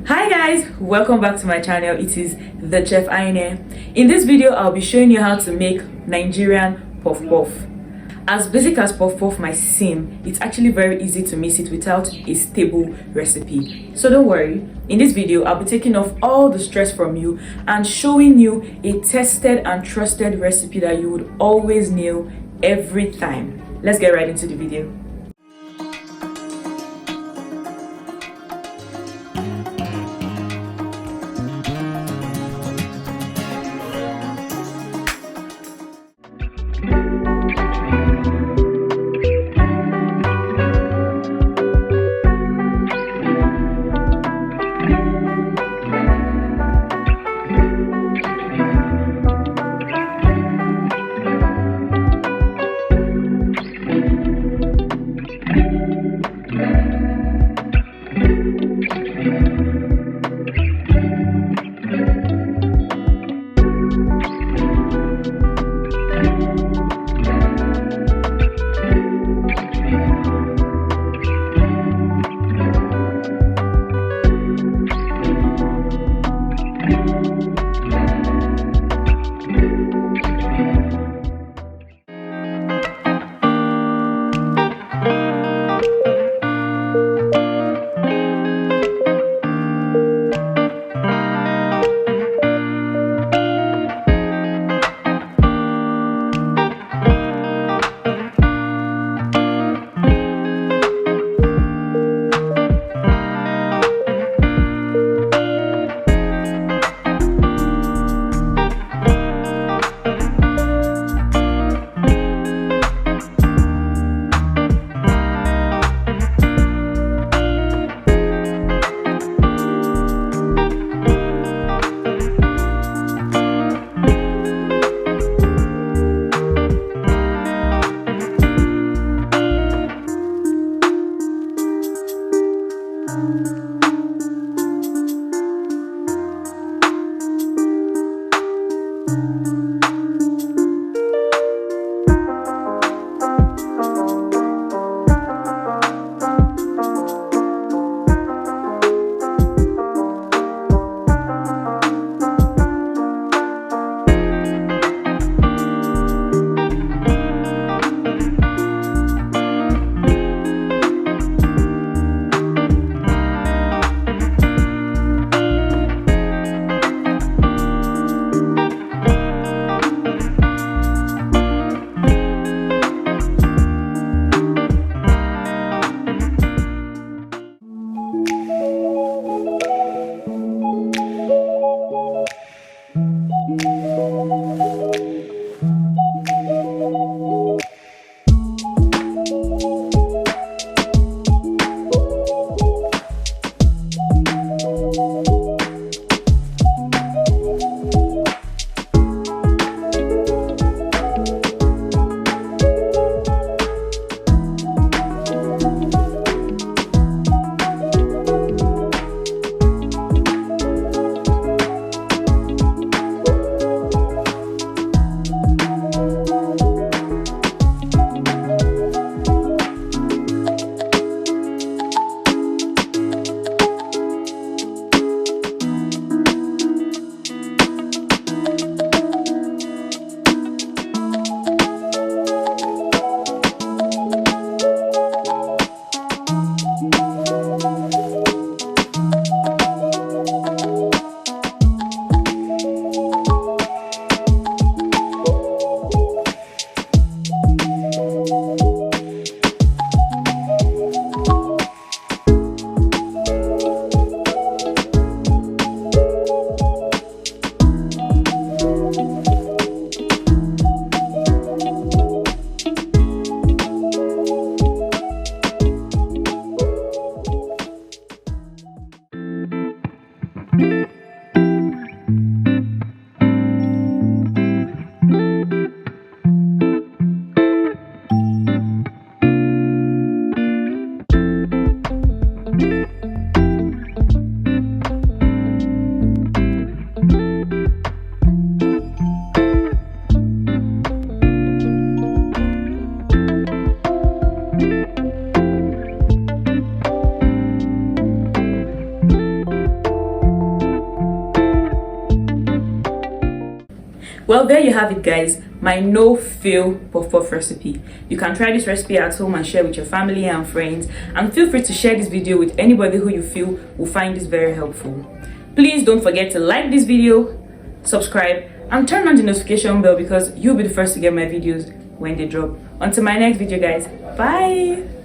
Hi guys, welcome back to my channel. It is the Chef Aine. In this video I'll be showing you how to make Nigerian puff puff. As basic as puff puff might seem, it's actually very easy to miss it without a stable recipe. So don't worry, in this video I'll be taking off all the stress from you and showing you a tested and trusted recipe that you would always nail every time. Let's get right into the video. Well, there you have it, guys, my no fail puff puff recipe. You can try this recipe at home and share with your family and friends, and feel free to share this video with anybody who you feel will find this very helpful. Please don't forget to like this video, subscribe, and turn on the notification bell because you'll be the first to get my videos when they drop. Until my next video, guys, bye.